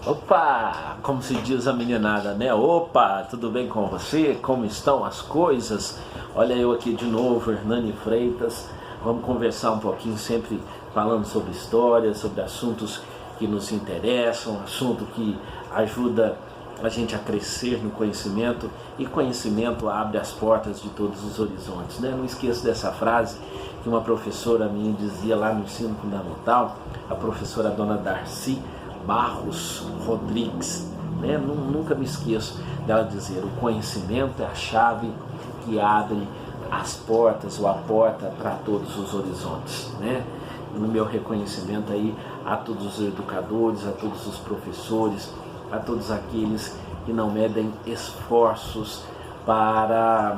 Opa, como se diz a meninada, né? Opa, tudo bem com você? Como estão as coisas? Olha eu aqui de novo, Hernani Freitas. Vamos conversar um pouquinho, sempre falando sobre história, sobre assuntos que nos interessam, assunto que ajuda a gente a crescer no conhecimento, e conhecimento abre as portas de todos os horizontes, né? Não esqueço dessa frase que uma professora minha dizia lá no ensino fundamental, a professora Dona Darcy Barros Rodrigues, né? Nunca me esqueço dela dizer: o conhecimento é a chave que abre as portas, ou a porta para todos os horizontes, né? No meu reconhecimento aí a todos os educadores, a todos os professores, a todos aqueles que não medem esforços para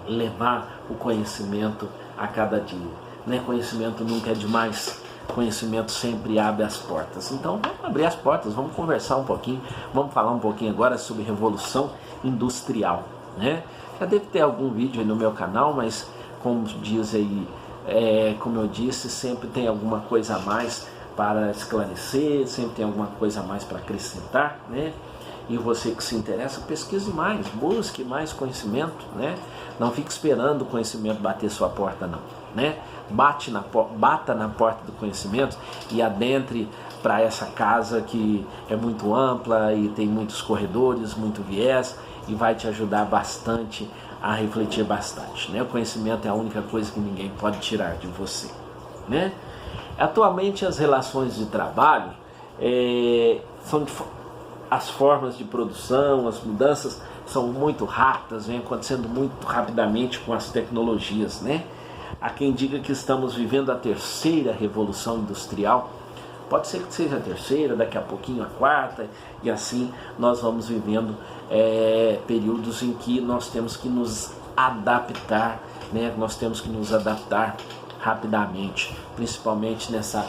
levar o conhecimento a cada dia, né? Conhecimento nunca é demais. Conhecimento sempre abre as portas. Então vamos abrir as portas, vamos conversar um pouquinho, vamos falar um pouquinho agora sobre Revolução Industrial, né? Já deve ter algum vídeo aí no meu canal, mas como diz aí, como eu disse, sempre tem alguma coisa a mais para esclarecer, sempre tem alguma coisa a mais para acrescentar, né? E você que se interessa, pesquise mais, busque mais conhecimento, né? Não fique esperando o conhecimento bater sua porta, não, né? Bata na porta do conhecimento e adentre para essa casa que é muito ampla e tem muitos corredores, muito viés, e vai te ajudar bastante a refletir bastante, né? O conhecimento é a única coisa que ninguém pode tirar de você, né? Atualmente as relações de trabalho as formas de produção, as mudanças são muito rápidas, vem acontecendo muito rapidamente com as tecnologias, né? Há quem diga que estamos vivendo a terceira revolução industrial. Pode ser que seja a terceira, daqui a pouquinho a quarta, e assim nós vamos vivendo períodos em que nós temos que nos adaptar, né? Nós temos que nos adaptar rapidamente, principalmente nessa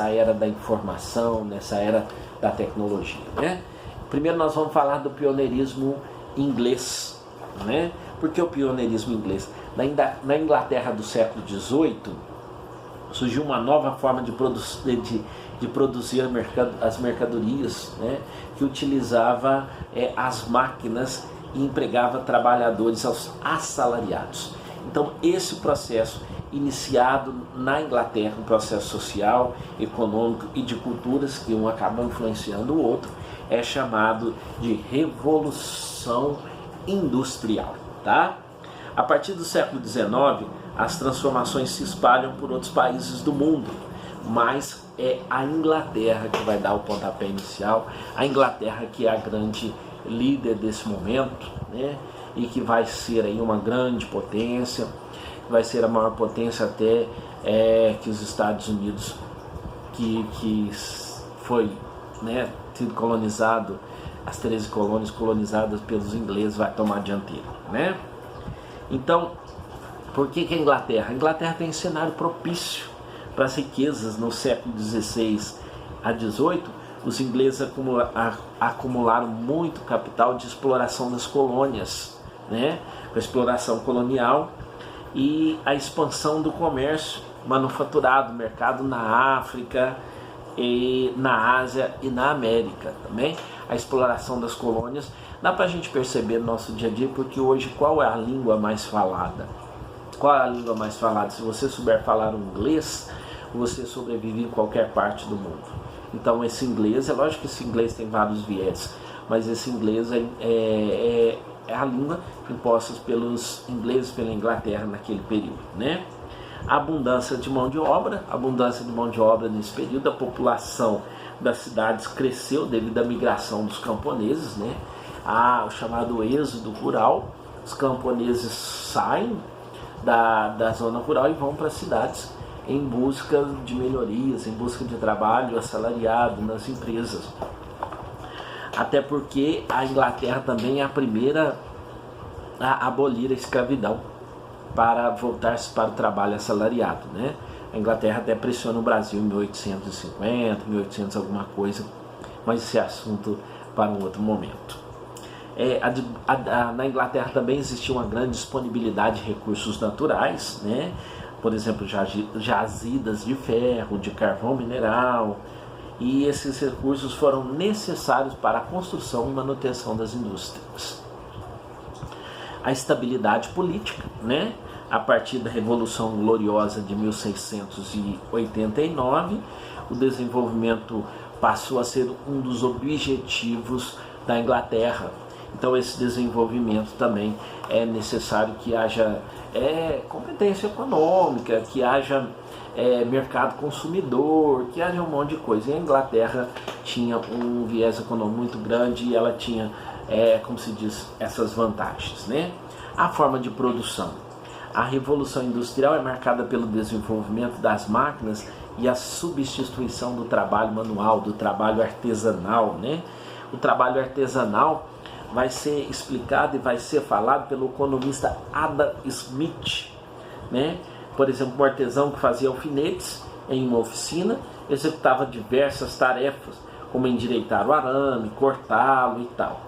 era da informação, nessa era da tecnologia, né? Primeiro nós vamos falar do pioneirismo inglês, né? Por que o pioneirismo inglês? Na Inglaterra do século XVIII surgiu uma nova forma de produzir as mercadorias, né? Que utilizava as máquinas e empregava trabalhadores assalariados. Então esse processo iniciado na Inglaterra, um processo social, econômico e de culturas que um acaba influenciando o outro, é chamado de Revolução Industrial, tá? A partir do século XIX, as transformações se espalham por outros países do mundo, mas é a Inglaterra que vai dar o pontapé inicial, a Inglaterra que é a grande líder desse momento, né? E que vai ser aí uma grande potência, vai ser a maior potência até que os Estados Unidos, que foi, né, sido colonizado, as 13 colônias colonizadas pelos ingleses, vai tomar a dianteira, né? Então, por que a Inglaterra? A Inglaterra tem um cenário propício para as riquezas. No século XVI a XVIII, os ingleses acumularam muito capital de exploração das colônias, né? A exploração colonial e a expansão do comércio manufaturado, mercado na África, e na Ásia e na América também. A exploração das colônias dá para a gente perceber no nosso dia a dia, porque hoje qual é a língua mais falada? Qual é a língua mais falada? Se você souber falar inglês, você sobrevive em qualquer parte do mundo. Então esse inglês, é lógico que esse inglês tem vários viés, mas esse inglês é a língua imposta pelos ingleses, pela Inglaterra naquele período, né? A abundância de mão de obra nesse período, a população das cidades cresceu devido à migração dos camponeses, né? O chamado êxodo rural. Os camponeses saem da zona rural e vão para as cidades em busca de melhorias, em busca de trabalho assalariado nas empresas. Até porque a Inglaterra também é a primeira a abolir a escravidão, para voltar-se para o trabalho assalariado, né? A Inglaterra até pressiona o Brasil em 1850, 1800 alguma coisa, mas esse é assunto para um outro momento. Na Inglaterra também existia uma grande disponibilidade de recursos naturais, né? Por exemplo, jazidas de ferro, de carvão mineral, e esses recursos foram necessários para a construção e manutenção das indústrias. A estabilidade política, né? A partir da Revolução Gloriosa de 1689, o desenvolvimento passou a ser um dos objetivos da Inglaterra. Então esse desenvolvimento também é necessário que haja competência econômica, que haja mercado consumidor, que haja um monte de coisa. E a Inglaterra tinha um viés econômico muito grande e ela tinha, como se diz, essas vantagens, né? A forma de produção. A Revolução Industrial é marcada pelo desenvolvimento das máquinas e a substituição do trabalho manual, do trabalho artesanal, né? O trabalho artesanal vai ser explicado e vai ser falado pelo economista Adam Smith, né? Por exemplo, um artesão que fazia alfinetes em uma oficina executava diversas tarefas, como endireitar o arame, cortá-lo e tal.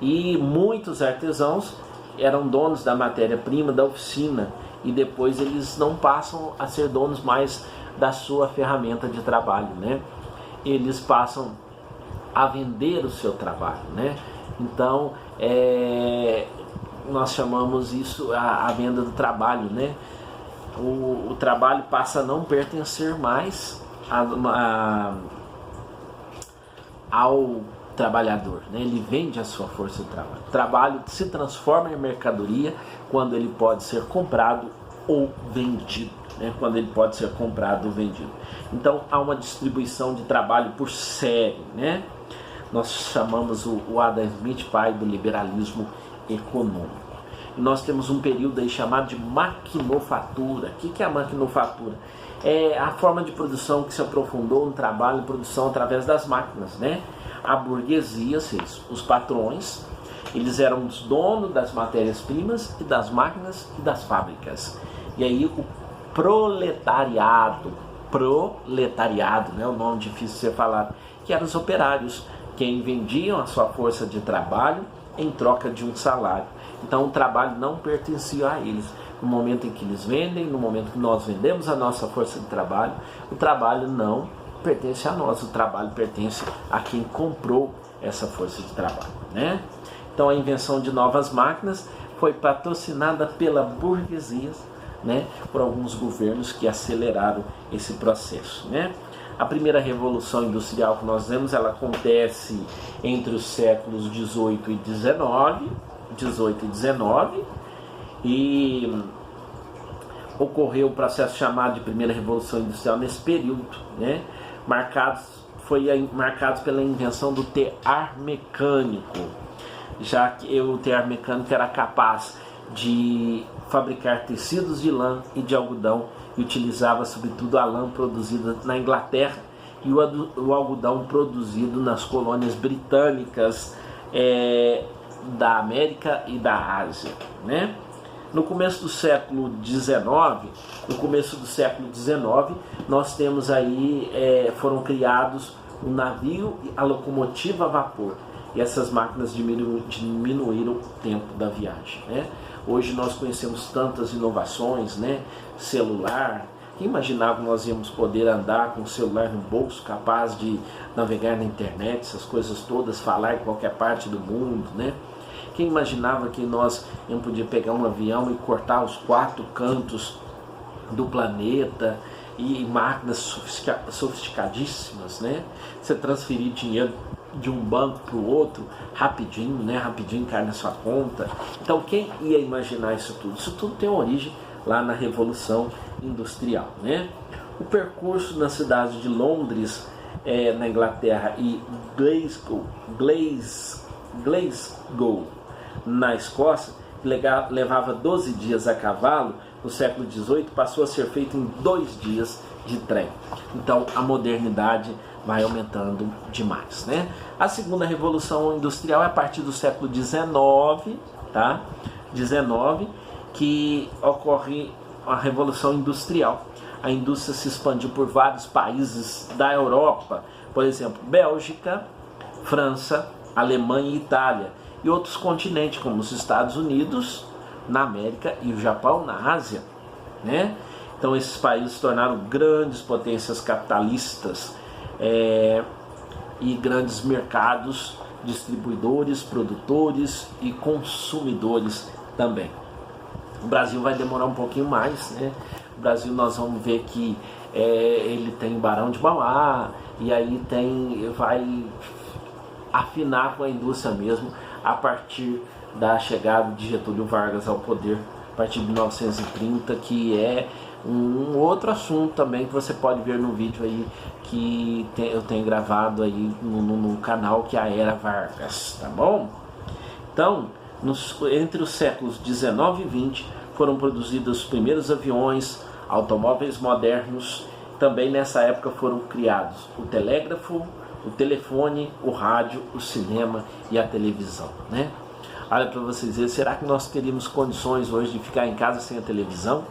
E muitos artesãos eram donos da matéria-prima da oficina e depois eles não passam a ser donos mais da sua ferramenta de trabalho, né? Eles passam a vender o seu trabalho, né? Então, nós chamamos isso a venda do trabalho, né? O trabalho passa a não pertencer mais ao trabalhador, né? Ele vende a sua força de trabalho. O trabalho se transforma em mercadoria quando ele pode ser comprado ou vendido, né? Quando ele pode ser comprado ou vendido. Então há uma distribuição de trabalho por série, né? Nós chamamos o Adam Smith pai do liberalismo econômico. E nós temos um período aí chamado de maquinofatura. O que é a maquinofatura? É a forma de produção que se aprofundou no trabalho e produção através das máquinas, né? A burguesia, os patrões, eles eram os donos das matérias-primas e das máquinas e das fábricas. E aí o proletariado, né? O nome difícil de ser falado, que eram os operários, quem vendiam a sua força de trabalho em troca de um salário. Então o trabalho não pertencia a eles. No momento em que eles vendem, no momento que nós vendemos a nossa força de trabalho, o trabalho não pertence a nós, o trabalho pertence a quem comprou essa força de trabalho, né? Então a invenção de novas máquinas foi patrocinada pela burguesia, né? Por alguns governos que aceleraram esse processo, né? A primeira revolução industrial que nós vemos, ela acontece entre os séculos 18 e 19, e ocorreu o processo chamado de primeira revolução industrial nesse período, né? Marcados pela invenção do tear mecânico, já que o tear mecânico era capaz de fabricar tecidos de lã e de algodão e utilizava sobretudo a lã produzida na Inglaterra e o algodão produzido nas colônias britânicas da América e da Ásia, né? No começo do século XIX, nós temos aí, foram criados o navio e a locomotiva a vapor. E essas máquinas diminuíram o tempo da viagem, né? Hoje nós conhecemos tantas inovações, né? Celular. Quem imaginava que nós íamos poder andar com o celular no bolso, capaz de navegar na internet, essas coisas todas, falar em qualquer parte do mundo, né? Quem imaginava que nós íamos poder pegar um avião e cortar os 4 cantos do planeta, e máquinas sofisticadíssimas, né? Você transferir dinheiro de um banco para o outro rapidinho, né? Rapidinho cai na sua conta. Então quem ia imaginar isso tudo? Isso tudo tem origem lá na Revolução Industrial, né? O percurso na cidade de Londres, na Inglaterra, e Glasgow, na Escócia, levava 12 dias a cavalo, no século XVIII passou a ser feito em 2 dias de trem. Então a modernidade vai aumentando demais, né? A segunda revolução industrial é a partir do século XIX, tá? 19, que ocorre a revolução industrial. A indústria se expandiu por vários países da Europa, por exemplo, Bélgica, França, Alemanha e Itália, e outros continentes como os Estados Unidos, na América, e o Japão na Ásia, né? Então esses países se tornaram grandes potências capitalistas, e grandes mercados, distribuidores, produtores e consumidores também. O Brasil vai demorar um pouquinho mais, né? O Brasil, nós vamos ver que ele tem Barão de Mauá, e aí vai afinar com a indústria mesmo a partir da chegada de Getúlio Vargas ao poder, a partir de 1930, que é um outro assunto também que você pode ver no vídeo aí que eu tenho gravado aí no canal, que é a Era Vargas, tá bom? Então, entre os séculos 19 e 20 foram produzidos os primeiros aviões, automóveis modernos. Também nessa época foram criados o telégrafo, o telefone, o rádio, o cinema e a televisão, né? Olha, para vocês verem, será que nós teríamos condições hoje de ficar em casa sem a televisão,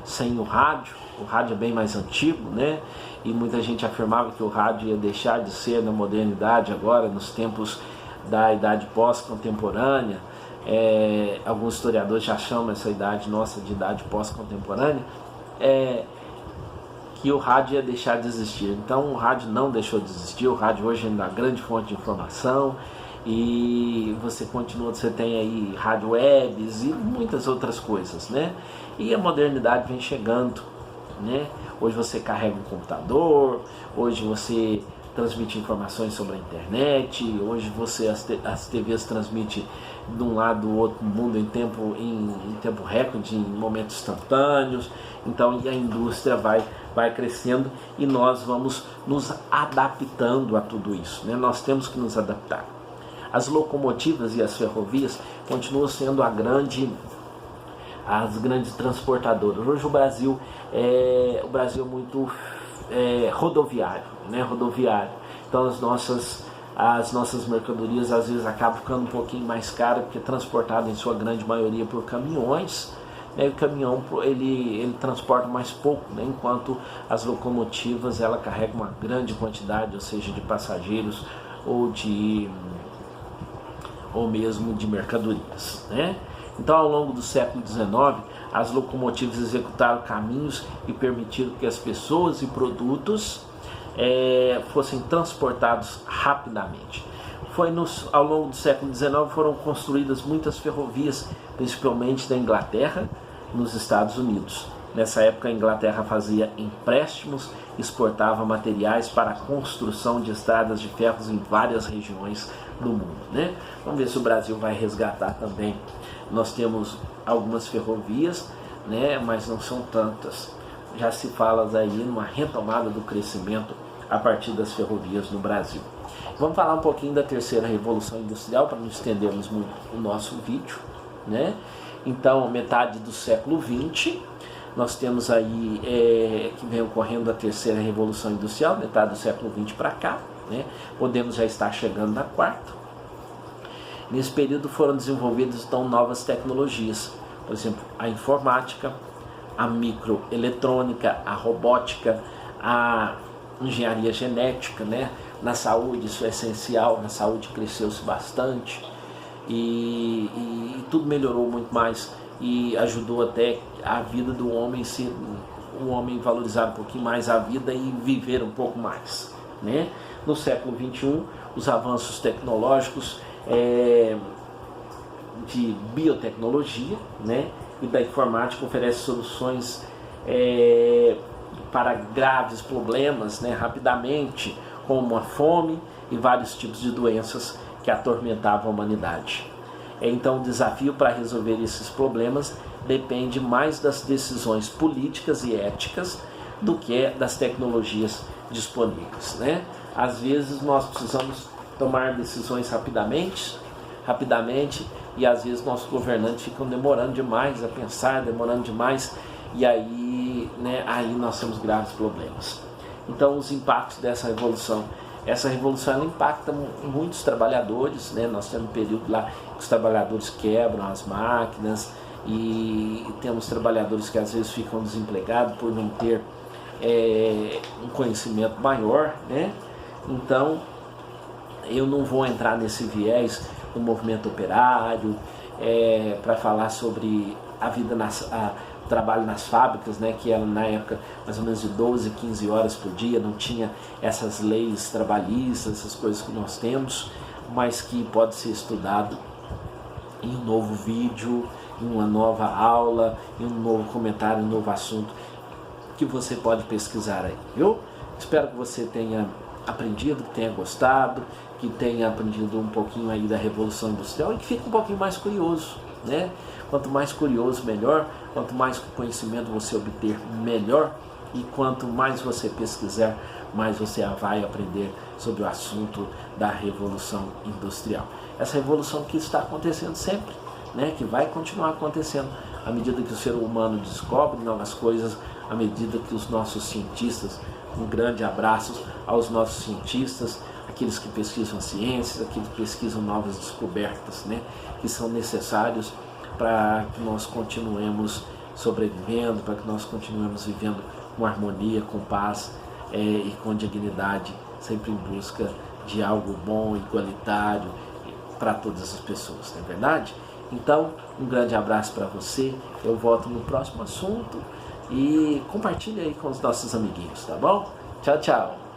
sem o rádio? O rádio é bem mais antigo, né? E muita gente afirmava que o rádio ia deixar de ser na modernidade agora, nos tempos da idade pós-contemporânea. Alguns historiadores já chamam essa idade nossa de idade pós-contemporânea, que o rádio ia deixar de existir. Então o rádio não deixou de existir. O rádio hoje é uma grande fonte de informação, e você tem aí rádio webs e muitas outras coisas, né? E a modernidade vem chegando, né? Hoje você carrega um computador, hoje você transmite informações sobre a internet, hoje as TVs transmitem de um lado do outro mundo em tempo recorde, em momentos instantâneos. Então a indústria vai crescendo e nós vamos nos adaptando a tudo isso, né? Nós temos que nos adaptar. As locomotivas e as ferrovias continuam sendo as grandes transportadoras. Hoje o Brasil é muito rodoviário, né? Então as nossas mercadorias às vezes acabam ficando um pouquinho mais caras, porque é transportado em sua grande maioria por caminhões, né? O caminhão ele transporta mais pouco, né? Enquanto as locomotivas ela carrega uma grande quantidade, ou seja, de passageiros ou mesmo de mercadorias, né? Então, ao longo do século XIX, as locomotivas executaram caminhos e permitiram que as pessoas e produtos fossem transportados rapidamente. Ao longo do século XIX foram construídas muitas ferrovias, principalmente da Inglaterra, nos Estados Unidos. Nessa época a Inglaterra fazia empréstimos, exportava materiais para a construção de estradas de ferros em várias regiões do mundo, né? Vamos ver se o Brasil vai resgatar também. Nós temos algumas ferrovias, né? Mas não são tantas. Já se fala aí numa retomada do crescimento a partir das ferrovias no Brasil. Vamos falar um pouquinho da terceira revolução industrial para não estendermos muito o nosso vídeo, né? Então, metade do século XX, nós temos aí que vem ocorrendo a terceira revolução industrial, metade do século XX para cá, né? Podemos já estar chegando na quarta. Nesse período foram desenvolvidas então novas tecnologias, por exemplo, a informática, a microeletrônica, a robótica, a engenharia genética, né? Na saúde isso é essencial, na saúde cresceu-se bastante e tudo melhorou muito mais e ajudou até a vida do homem ser um homem valorizar um pouquinho mais a vida e viver um pouco mais, né? No século XXI, os avanços tecnológicos de biotecnologia, né, e da informática oferecem soluções para graves problemas, né, rapidamente, como a fome e vários tipos de doenças que atormentavam a humanidade. Então o desafio para resolver esses problemas depende mais das decisões políticas e éticas do que das tecnologias disponíveis, né? Às vezes nós precisamos tomar decisões rapidamente, e às vezes nossos governantes ficam demorando demais a pensar, demorando demais, e aí, né, aí nós temos graves problemas. Então os impactos dessa revolução, ela impacta muitos trabalhadores, né? Nós temos um período lá que os trabalhadores quebram as máquinas e temos trabalhadores que às vezes ficam desempregados por não ter um conhecimento maior, né? Então eu não vou entrar nesse viés do movimento operário para falar sobre a vida trabalho nas fábricas, né, que era na época mais ou menos de 12, 15 horas por dia, não tinha essas leis trabalhistas, essas coisas que nós temos, mas que pode ser estudado em um novo vídeo, em uma nova aula, em um novo comentário, em um novo assunto que você pode pesquisar aí, viu? Espero que você tenha aprendido, que tenha gostado, que tenha aprendido um pouquinho aí da Revolução Industrial e que fique um pouquinho mais curioso, né? Quanto mais curioso, melhor. Quanto mais conhecimento você obter, melhor. E quanto mais você pesquisar, mais você vai aprender sobre o assunto da Revolução Industrial. Essa revolução que está acontecendo sempre, né? Que vai continuar acontecendo à medida que o ser humano descobre novas coisas, à medida que os nossos cientistas, um grande abraço aos nossos cientistas, aqueles que pesquisam ciências, aqueles que pesquisam novas descobertas, né? Que são necessários para que nós continuemos sobrevivendo, para que nós continuemos vivendo com harmonia, com paz e com dignidade, sempre em busca de algo bom, igualitário para todas as pessoas, não é verdade? Então, um grande abraço para você, eu volto no próximo assunto e compartilhe aí com os nossos amiguinhos, tá bom? Tchau, tchau!